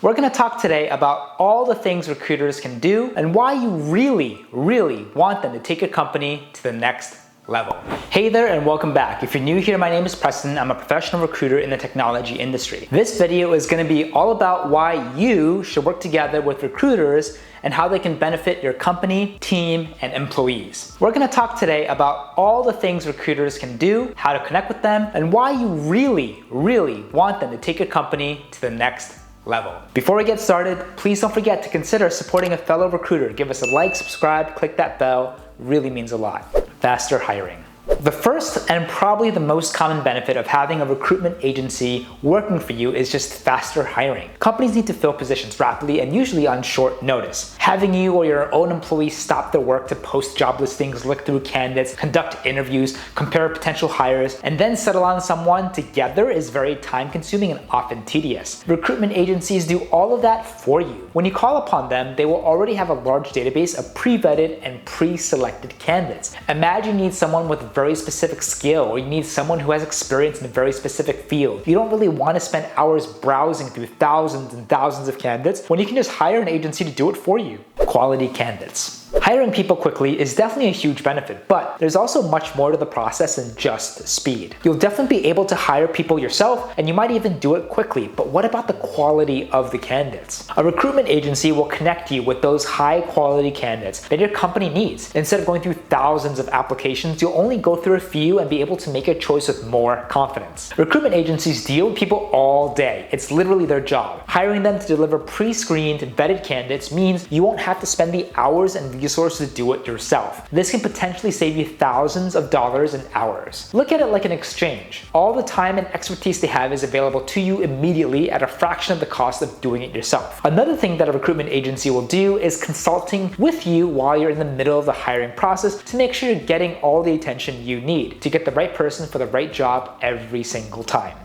We're going to talk today about all the things recruiters can do and why you really want them to take your company to the next level. Hey there and welcome back. If you're new here, my name is Preston. I'm a professional recruiter in the technology industry. This video is going to be all about why you should work together with recruiters and how they can benefit your company, team, and employees. We're going to talk today about all the things recruiters can do, how to connect with them, and why you really want them to take your company to the next level. Before we get started, please don't forget to consider supporting a fellow recruiter. Give us a like, subscribe, click that bell. Really means a lot. Faster hiring. The first and probably the most common benefit of having a recruitment agency working for you is just faster hiring. Companies need to fill positions rapidly and usually on short notice. Having you or your own employees stop their work to post job listings, look through candidates, conduct interviews, compare potential hires, and then settle on someone together is very time consuming and often tedious. Recruitment agencies do all of that for you. When you call upon them, they will already have a large database of pre-vetted and pre-selected candidates. Imagine you need someone with very specific skill, or you need someone who has experience in a very specific field. You don't really want to spend hours browsing through thousands and thousands of candidates when you can just hire an agency to do it for you. Quality candidates. Hiring people quickly is definitely a huge benefit, but there's also much more to the process than just speed. You'll definitely be able to hire people yourself, and you might even do it quickly, but what about the quality of the candidates? A recruitment agency will connect you with those high quality candidates that your company needs. Instead of going through thousands of applications, you'll only go through a few and be able to make a choice with more confidence. Recruitment agencies deal with people all day. It's literally their job. Hiring them to deliver pre-screened, vetted candidates means you won't have to spend the hours and resources to do it yourself. This can potentially save you thousands of dollars in hours. Look at it like an exchange. All the time and expertise they have is available to you immediately at a fraction of the cost of doing it yourself. Another thing that a recruitment agency will do is consulting with you while you're in the middle of the hiring process to make sure you're getting all the attention you need to get the right person for the right job every single time.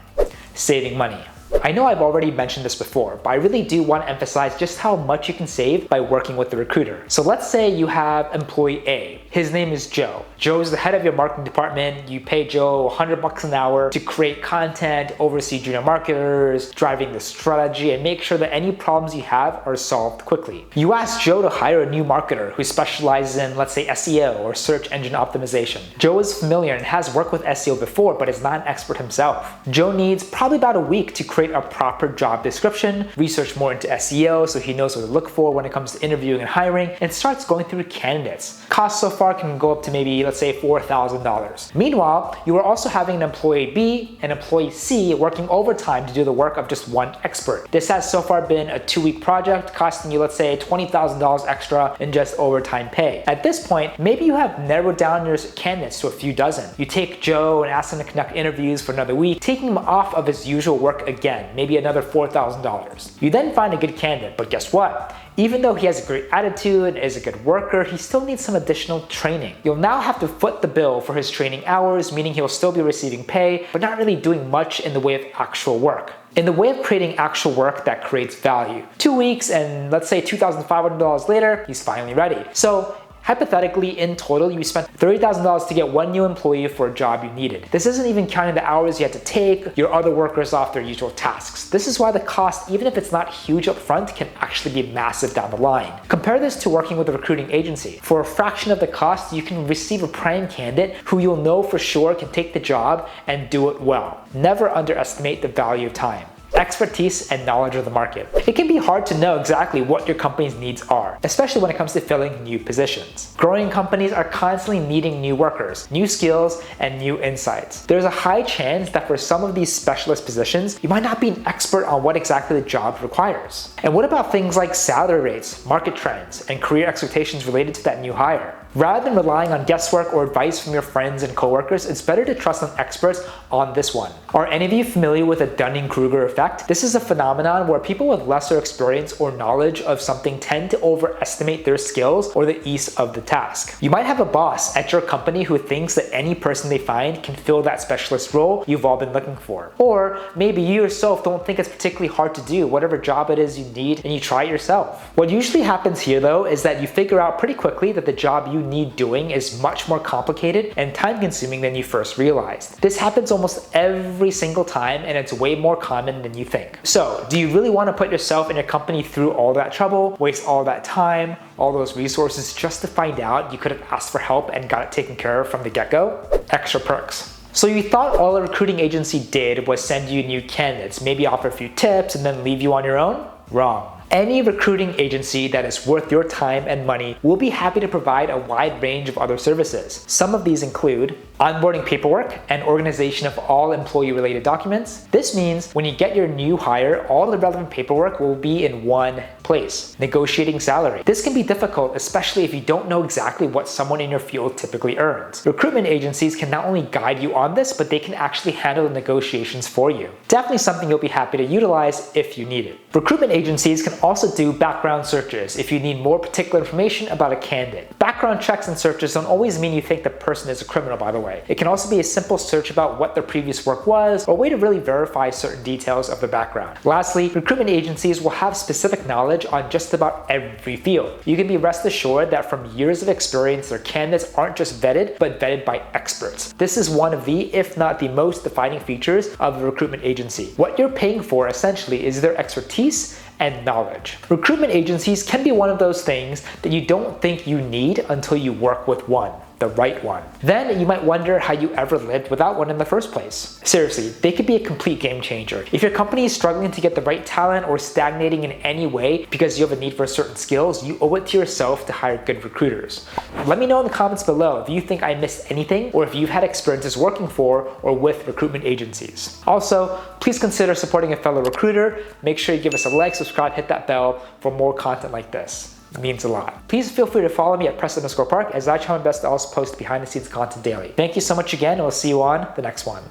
Saving money. I know I've already mentioned this before, but I really do want to emphasize just how much you can save by working with the recruiter. So let's say you have employee A. His name is Joe. Joe's the head of your marketing department. You pay Joe $100 an hour to create content, oversee junior marketers, driving the strategy, and make sure that any problems you have are solved quickly. You ask Joe to hire a new marketer who specializes in, let's say, SEO or search engine optimization. Joe is familiar and has worked with SEO before, but is not an expert himself. Joe needs probably about a week to create a proper job description, research more into SEO so he knows what to look for when it comes to interviewing and hiring, and starts going through candidates. Costs so far can go up to maybe, let's say, $4,000. Meanwhile, you are also having an employee B and employee C working overtime to do the work of just one expert. This has so far been a 2-week project costing you, let's say, $20,000 extra in just overtime pay. At this point, maybe you have narrowed down your candidates to a few dozen. You take Joe and ask him to conduct interviews for another week, taking him off of his usual work again, maybe another $4,000. You then find a good candidate, but guess what? Even though he has a great attitude and is a good worker, he still needs some additional training. You'll now have to foot the bill for his training hours, meaning he'll still be receiving pay, but not really doing much in the way of actual work. In the way of creating actual work that creates value. 2 weeks and let's say $2,500 later, he's finally ready. So hypothetically, in total, you spent $30,000 to get one new employee for a job you needed. This isn't even counting the hours you had to take your other workers off their usual tasks. This is why the cost, even if it's not huge up front, can actually be massive down the line. Compare this to working with a recruiting agency. For a fraction of the cost, you can receive a prime candidate who you'll know for sure can take the job and do it well. Never underestimate the value of time. Expertise and knowledge of the market. It can be hard to know exactly what your company's needs are, especially when it comes to filling new positions. Growing companies are constantly needing new workers, new skills, and new insights. There's a high chance that for some of these specialist positions, you might not be an expert on what exactly the job requires. And what about things like salary rates, market trends, and career expectations related to that new hire? Rather than relying on guesswork or advice from your friends and coworkers, it's better to trust on experts on this one. Are any of you familiar with the Dunning-Kruger effect? This is a phenomenon where people with lesser experience or knowledge of something tend to overestimate their skills or the ease of the task. You might have a boss at your company who thinks that any person they find can fill that specialist role you've all been looking for. Or maybe you yourself don't think it's particularly hard to do whatever job it is you need and you try it yourself. What usually happens here though is that you figure out pretty quickly that the job you need doing is much more complicated and time-consuming than you first realized. This happens almost every single time, and it's way more common than you think. So, do you really want to put yourself and your company through all that trouble, waste all that time, all those resources just to find out you could have asked for help and got it taken care of from the get-go? Extra perks. So you thought all a recruiting agency did was send you new candidates, maybe offer a few tips and then leave you on your own? Wrong. Any recruiting agency that is worth your time and money will be happy to provide a wide range of other services. Some of these include onboarding paperwork and organization of all employee-related documents. This means when you get your new hire, all the relevant paperwork will be in one place. Negotiating salary. This can be difficult, especially if you don't know exactly what someone in your field typically earns. Recruitment agencies can not only guide you on this, but they can actually handle the negotiations for you. Definitely something you'll be happy to utilize if you need it. Recruitment agencies can also do background searches if you need more particular information about a candidate. Background checks and searches don't always mean you think the person is a criminal, by the way. It can also be a simple search about what their previous work was, or a way to really verify certain details of their background. Lastly, recruitment agencies will have specific knowledge on just about every field. You can be rest assured that from years of experience, their candidates aren't just vetted, but vetted by experts. This is one of the, if not the most defining features of a recruitment agency. What you're paying for essentially is their expertise and knowledge. Recruitment agencies can be one of those things that you don't think you need until you work with one. The right one. Then you might wonder how you ever lived without one in the first place. Seriously, they could be a complete game changer. If your company is struggling to get the right talent or stagnating in any way because you have a need for certain skills, you owe it to yourself to hire good recruiters. Let me know in the comments below if you think I missed anything or if you've had experiences working for or with recruitment agencies. Also, please consider supporting a fellow recruiter. Make sure you give us a like, subscribe, hit that bell for more content like this. It means a lot. Please feel free to follow me at Preston_Park as I try my best to also post behind the scenes content daily. Thank you so much again, and we'll see you on the next one.